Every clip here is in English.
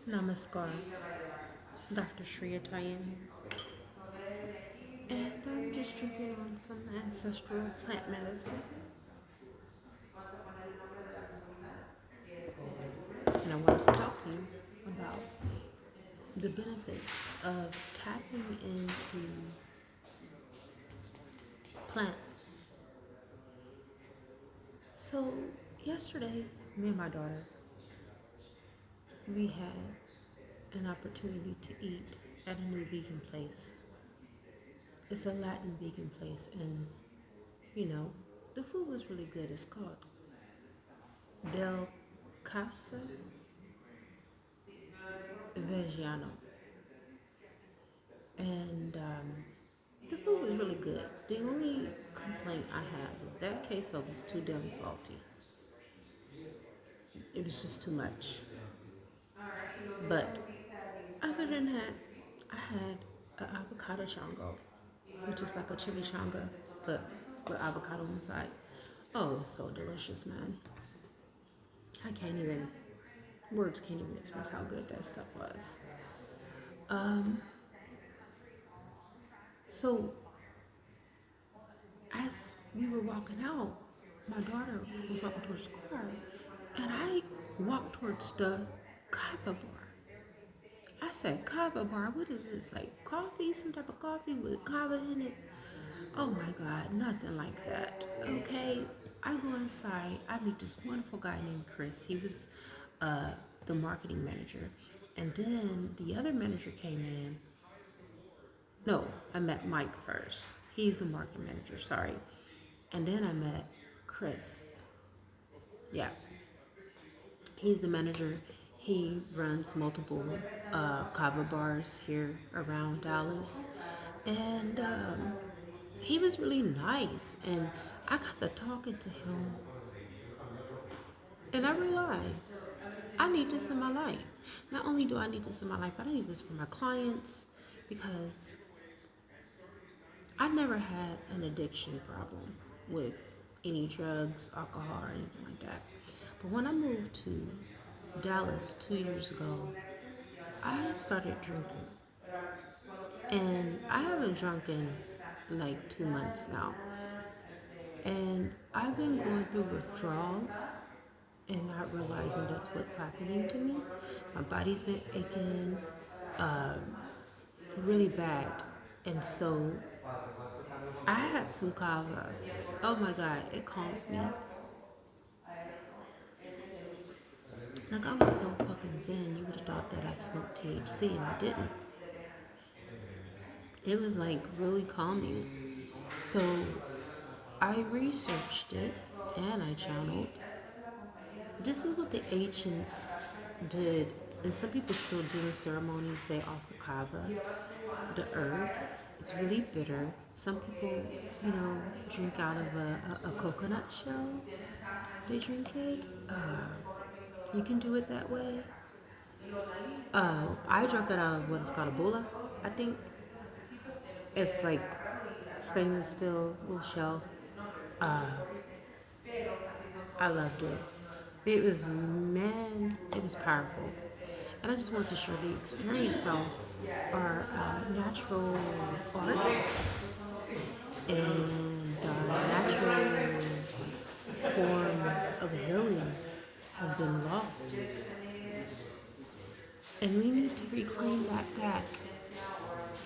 Namaskar, Dr. Shreya Tayan here, and I'm just drinking on some ancestral plant medicine. And I wanted to talk to you about the benefits of tapping into plants. So, yesterday, me and my daughter, we had an opportunity to eat at a new vegan place. It's a Latin vegan place, and you know, the food was really good. It's called Del Casa Vegiano, and the food was really good. The only complaint I have is that queso was too damn salty. It was just too much. But other than that, I had an avocado chango, which is like a chimichanga, but with avocado inside. Oh, it's so delicious, man. I can't even, words can't even express how good that stuff was. Um, so as we were walking out, my daughter was walking towards the car, and I walked towards the kava bar. I said, "Kava bar? What is this? Like coffee? Some type of coffee with kava in it?" Oh my God, nothing like that. Okay, I go inside. I meet this wonderful guy named Chris. He was uh, the marketing manager, and then the other manager came in. No, I met Mike first. He's the marketing manager. Sorry, and then I met Chris. Yeah, he's the manager. He runs multiple kava bars here around Dallas, and he was really nice. And I got to talking to him, and I realized I need this in my life. Not only do I need this in my life, but I need this for my clients because I never had an addiction problem with any drugs, alcohol, or anything like that. But when I moved to Dallas 2 years ago, I started drinking. And I haven't drunk in like 2 months now. And I've been going through withdrawals and not realizing that's what's happening to me. My body's been aching um, really bad. And so I had some kava. Oh my God, it calmed me. Like I was so fucking zen, you would have thought that I smoked THC and I didn't. It was like really calming. So I researched it and I channeled. This is what the ancients did, and some people still do in ceremonies. They offer kava, the herb. It's really bitter. Some people, drink out of a coconut shell. They drink it. You can do it that way. I drank it out of what is called a bula, I think. It's like stainless steel little shell. Uh, I loved it. It was, man, it was powerful. And I just wanted to share the experience how our natural arts and natural forms of healing have been lost. And we need to reclaim that back.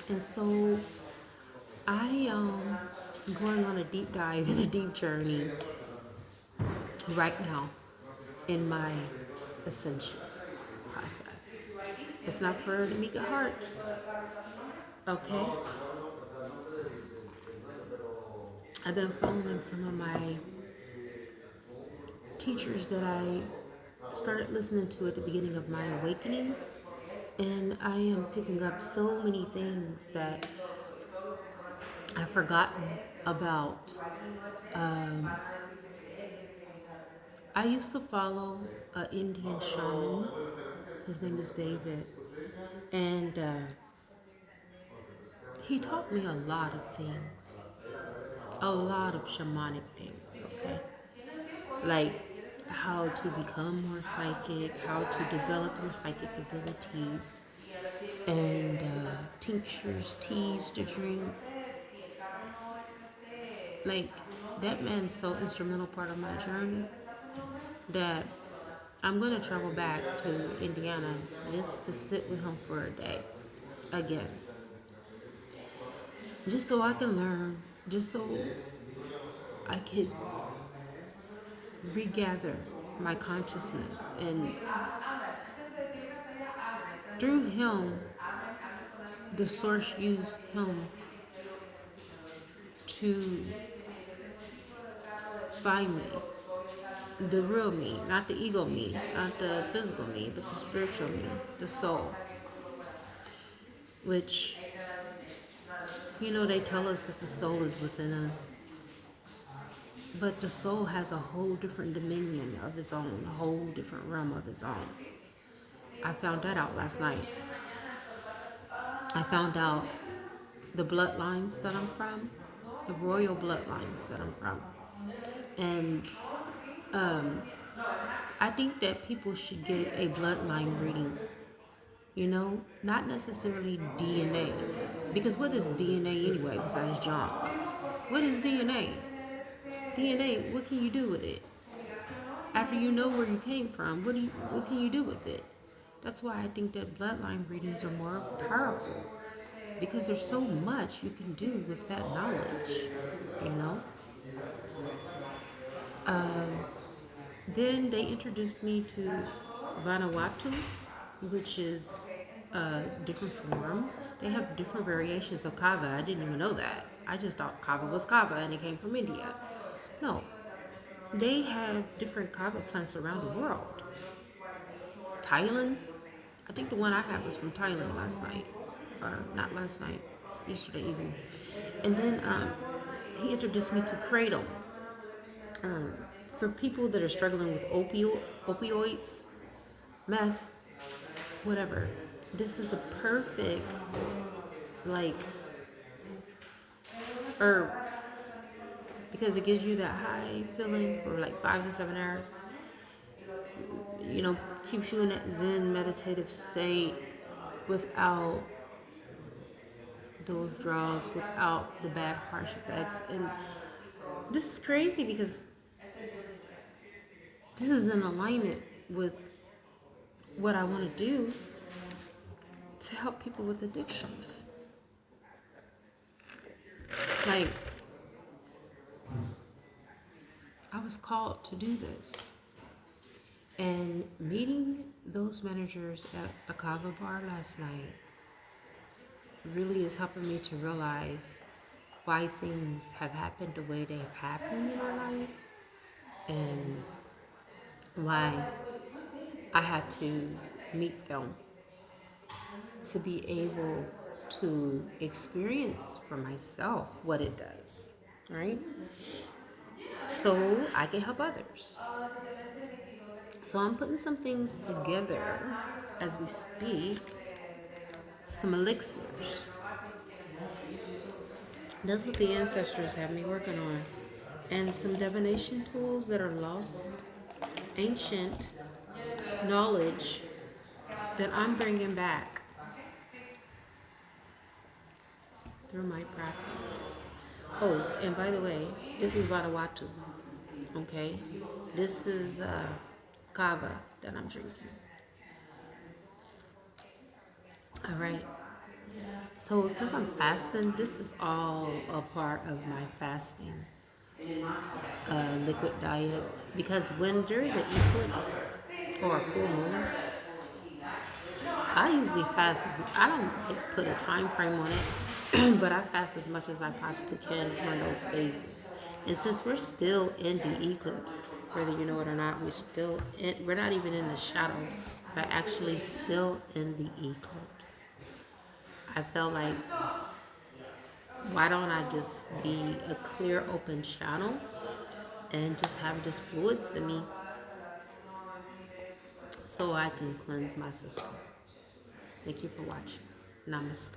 And so I am going on a deep dive and a deep journey right now in my ascension process. It's not for the meek of hearts, okay? I've been following some of my teachers that I started listening to at the beginning of my awakening, and I am picking up so many things that I've forgotten about. Um, I used to follow an Indian shaman. His name is David, and he taught me a lot of things, a lot of shamanic things. Okay, like how to become more psychic, how to develop your psychic abilities, and tinctures, teas to drink. Like, that man's so instrumental part of my journey that I'm gonna travel back to Indiana just to sit with him for a day again, just so I can learn, just so I could regather my consciousness. And through him, the source used him to find me, the real me, not the ego me, not the physical me, but the spiritual me, the soul. Which, they tell us that the soul is within us, but the soul has a whole different dominion of its own, a whole different realm of its own. I found that out last night. I found out the bloodlines that I'm from, the royal bloodlines that I'm from. And I think that people should get a bloodline reading, not necessarily DNA. Because what is DNA anyway besides junk? What is DNA? DNA, what can you do with it? After you know where you came from, what can you do with it? That's why I think that bloodline readings are more powerful. Because there's so much you can do with that knowledge, you know? Then they introduced me to Vanuatu, which is a different form. They have different variations of kava. I didn't even know that. I just thought kava was kava and it came from India. No, they have different kava plants around the world. Thailand, I think the one I had was from Thailand last night, or not last night, yesterday evening. And then he introduced me to Kratom. Um, for people that are struggling with opioids, meth, whatever, this is a perfect like herb because it gives you that high feeling for like 5 to 7 hours. Keeps you in that Zen meditative state without the withdrawals, without the bad harsh effects. And this is crazy because this is in alignment with what I want to do to help people with addictions. Like, I was called to do this. And meeting those managers at a kava bar last night really is helping me to realize why things have happened the way they have happened in my life and why I had to meet them to be able to experience for myself what it does, right? So I can help others. So I'm putting some things together as we speak, some elixirs. That's what the ancestors have me working on. And some divination tools that are lost, ancient knowledge that I'm bringing back through my practice. Oh, and by the way, this is Vanuatu, okay? This is kava that I'm drinking. All right. So since I'm fasting, this is all a part of my fasting liquid diet. Because when there is an eclipse or a full moon, I usually fast. I don't put a time frame on it, but I fast as much as I possibly can during those phases. And since we're still in the eclipse, whether you know it or not, we're not even in the shadow. We're actually still in the eclipse. I felt like, why don't I just be a clear, open channel and just have this fluids in me so I can cleanse my system. Thank you for watching. Namaste.